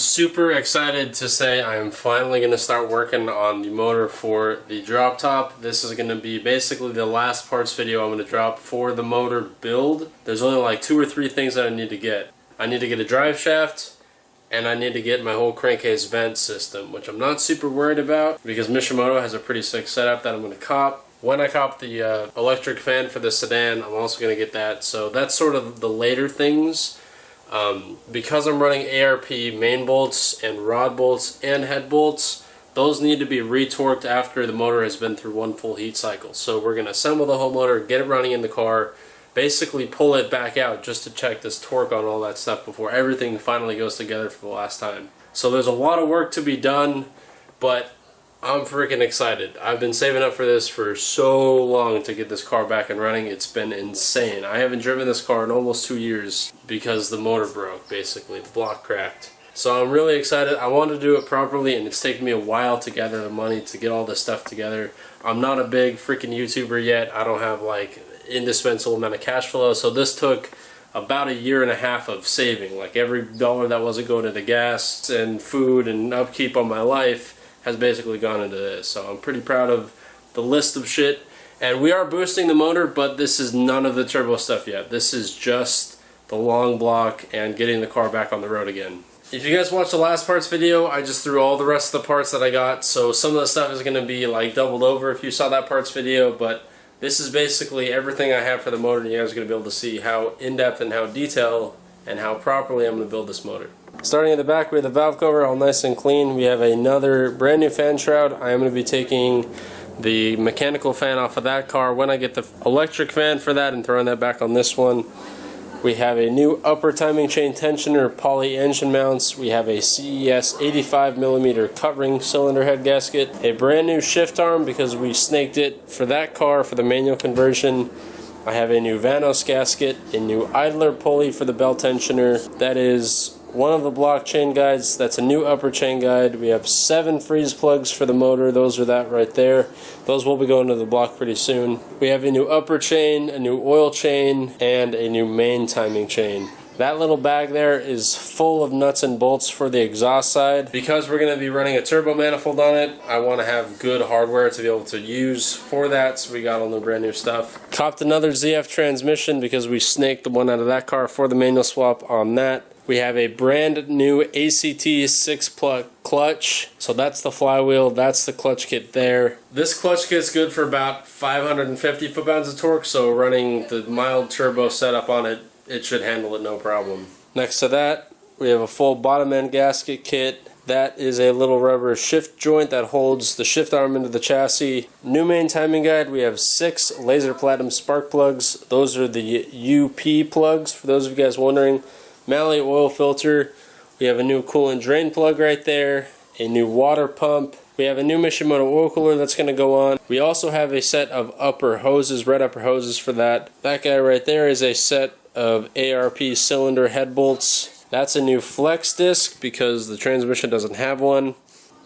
super excited to say I am finally going to start working on the motor for the drop top. This is going to be basically the last parts video I'm going to drop for the motor build. There's only like 2 or 3 things that I need to get. I need to get a drive shaft, and I need to get my whole crankcase vent system, which I'm not super worried about because Mishimoto has a pretty sick setup that I'm going to cop. When I cop the electric fan for the sedan, I'm also going to get that. So that's sort of the later things. Because I'm running ARP main bolts and rod bolts and head bolts, those need to be retorqued after the motor has been through 1 full heat cycle. So we're going to assemble the whole motor, get it running in the car, basically pull it back out just to check this torque on all that stuff before everything finally goes together for the last time. So there's a lot of work to be done, but I'm freaking excited. I've been saving up for this for so long to get this car back and running. It's been insane. I haven't driven this car in almost 2 years because the motor broke, basically. The block cracked. So I'm really excited. I want to do it properly, and it's taken me a while to gather the money to get all this stuff together. I'm not a big freaking YouTuber yet. I don't have like indispensable amount of cash flow, so this took about 1.5 years of saving. Like every dollar that wasn't going to the gas and food and upkeep on my life has basically gone into this. So I'm pretty proud of the list of shit. And we are boosting the motor, but this is none of the turbo stuff yet. This is just the long block and getting the car back on the road again. If you guys watched the last parts video, I just threw all the rest of the parts that I got. So some of the stuff is going to be like doubled over if you saw that parts video, but this is basically everything I have for the motor, and you guys are going to be able to see how in-depth and how detailed and how properly I'm going to build this motor. Starting at the back, we have the valve cover all nice and clean. We have another brand new fan shroud. I am going to be taking the mechanical fan off of that car when I get the electric fan for that and throwing that back on this one. We have a new upper timing chain tensioner poly engine mounts. We have a CES 85mm cut ring cylinder head gasket. A brand new shift arm because we snaked it for that car for the manual conversion. I have a new Vanos gasket, a new idler pulley for the belt tensioner. That is one of the block chain guides. That's a new upper chain guide. We have 7 freeze plugs for the motor. Those are that right there. Those will be going to the block pretty soon. We have a new upper chain, a new oil chain, and a new main timing chain. That little bag there is full of nuts and bolts for the exhaust side. Because we're going to be running a turbo manifold on it, I want to have good hardware to be able to use for that, so we got all the brand new stuff. Copped another ZF transmission because we snaked the one out of that car for the manual swap on that. We have a brand new ACT 6-plug clutch. So that's the flywheel, that's the clutch kit there. This clutch kit's good for about 550 foot-pounds of torque, so running the mild turbo setup on it, it should handle it no problem. Next to that, we have a full bottom end gasket kit. That is a little rubber shift joint that holds the shift arm into the chassis. New main timing guide, we have 6 laser platinum spark plugs. Those are the UP plugs, for those of you guys wondering. Mally oil filter. We have a new coolant drain plug right there. A new water pump. We have a new Mishimoto oil cooler that's going to go on. We also have a set of upper hoses, red upper hoses for that. That guy right there is a set of ARP cylinder head bolts. That's a new flex disc because the transmission doesn't have one.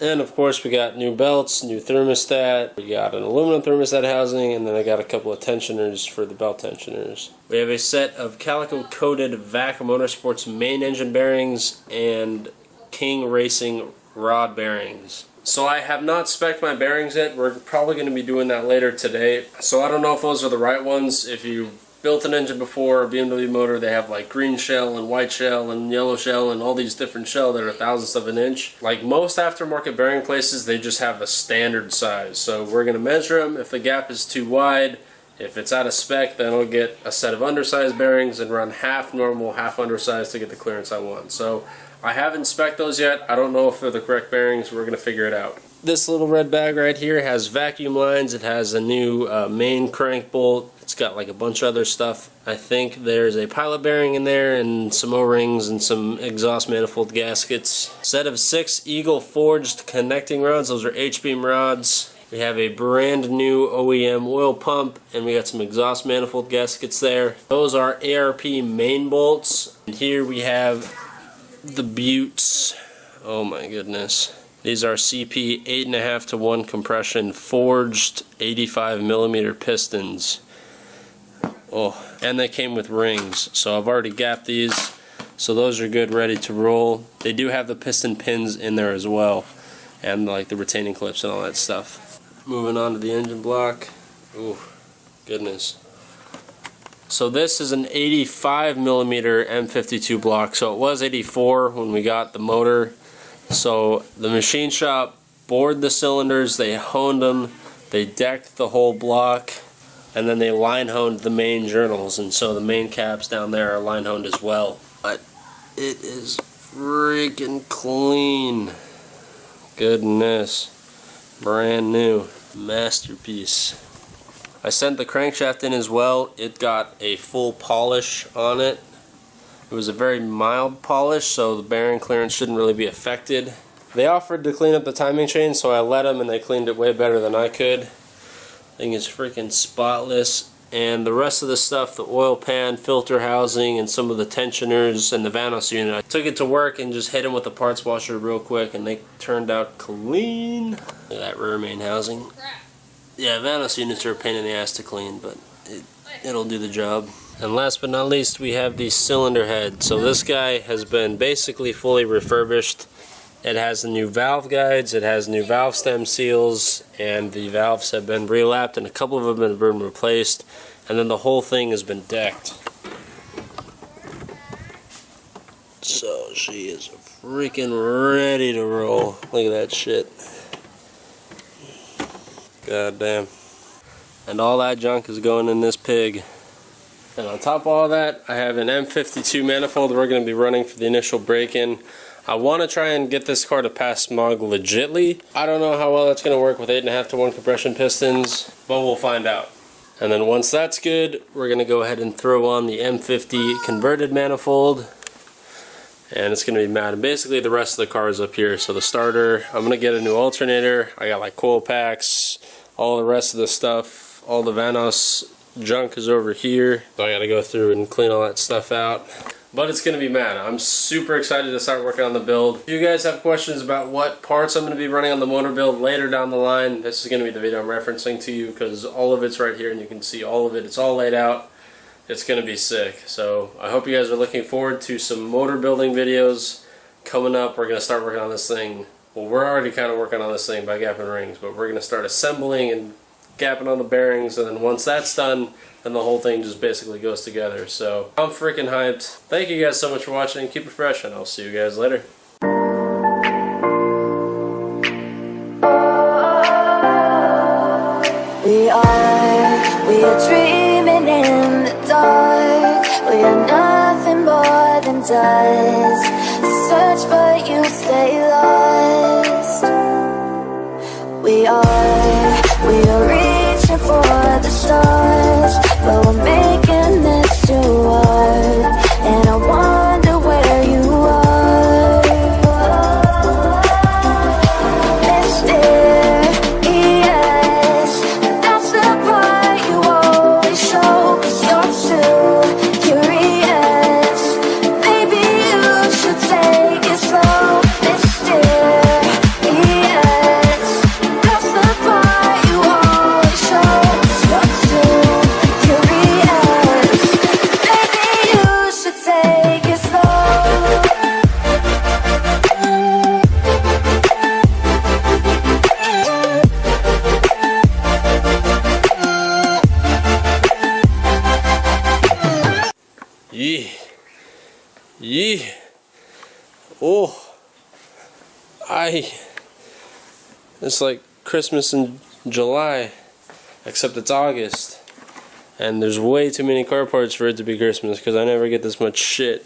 And of course we got new belts, new thermostat, we got an aluminum thermostat housing, and then I got a couple of tensioners for the belt tensioners. We have a set of calico coated VAC Motorsports main engine bearings and King Racing rod bearings. So I have not spec'd my bearings yet. We're probably going to be doing that later today. So I don't know if those are the right ones. If you built an engine before, a BMW motor, they have like green shell and white shell and yellow shell and all these different shell that are thousandths of an inch. Like most aftermarket bearing places, they just have a standard size. So we're going to measure them. If the gap is too wide, if it's out of spec, then I'll get a set of undersized bearings and run half normal, half undersized to get the clearance I want. So I haven't spec'd those yet. I don't know if they're the correct bearings. We're going to figure it out. This little red bag right here has vacuum lines. It has a new main crank bolt. It's got like a bunch of other stuff. I think there's a pilot bearing in there and some O-rings and some exhaust manifold gaskets. Set of 6 Eagle forged connecting rods. Those are H-beam rods. We have a brand new OEM oil pump, and we got some exhaust manifold gaskets there. Those are ARP main bolts. And here we have the Buttes. Oh my goodness. These are CP 8.5 to 1 compression forged 85mm pistons. Oh, and they came with rings. So I've already gapped these. So those are good, ready to roll. They do have the piston pins in there as well, and like the retaining clips and all that stuff. Moving on to the engine block. Ooh, goodness. So this is an 85mm M52 block. So it was 84 when we got the motor. So the machine shop bored the cylinders, they honed them, they decked the whole block, and then they line honed the main journals, and so the main caps down there are line honed as well. But it is freaking clean. Goodness. Brand new. Masterpiece. I sent the crankshaft in as well. It got a full polish on it. It was a very mild polish, so the bearing clearance shouldn't really be affected. They offered to clean up the timing chain, so I let them, and they cleaned it way better than I could. Thing is freaking spotless. And the rest of the stuff, the oil pan, filter housing, and some of the tensioners and the Vanos unit, I took it to work and just hit them with the parts washer real quick, and they turned out clean. Look at that rear main housing. Yeah, Vanos units are a pain in the ass to clean, but it'll do the job. And last but not least, we have the cylinder head. So this guy has been basically fully refurbished. It has the new valve guides, it has new valve stem seals, and the valves have been relapped, and a couple of them have been replaced, and then the whole thing has been decked. So she is freaking ready to roll. Look at that shit. God damn. And all that junk is going in this pig. And on top of all that, I have an M52 manifold we're going to be running for the initial break-in. I want to try and get this car to pass smog legitly. I don't know how well that's going to work with 8.5 to 1 compression pistons, but we'll find out. And then once that's good, we're going to go ahead and throw on the M50 converted manifold. And it's going to be mad. And basically the rest of the car is up here. So the starter, I'm going to get a new alternator. I got like coil packs, all the rest of the stuff, all the Vanos junk is over here. So I got to go through and clean all that stuff out. But it's going to be mad. I'm super excited to start working on the build. If you guys have questions about what parts I'm going to be running on the motor build later down the line, this is going to be the video I'm referencing to you, because all of it's right here and you can see all of it. It's all laid out. It's going to be sick. So I hope you guys are looking forward to some motor building videos coming up. We're going to start working on this thing. Well, we're already kind of working on this thing by gapping rings, but we're going to start assembling and gapping on the bearings, and then once that's done, then the whole thing just basically goes together. So I'm freaking hyped. Thank you guys so much for watching. Keep it fresh, and I'll see you guys later. We are dreaming in the dark. We are nothing more than dust. Search but you stay lost. We are reaching for the stars, but we're making this too hard, and I wonder where you are. Mysterious, that's the part you always show, 'cause you're too curious. Maybe you should take it slow. Mysterious, that's the part you always show, 'cause you're too curious. Maybe you should take it slow. Yeah. Oh. It's like Christmas in July, except it's August. And there's way too many car parts for it to be Christmas, because I never get this much shit.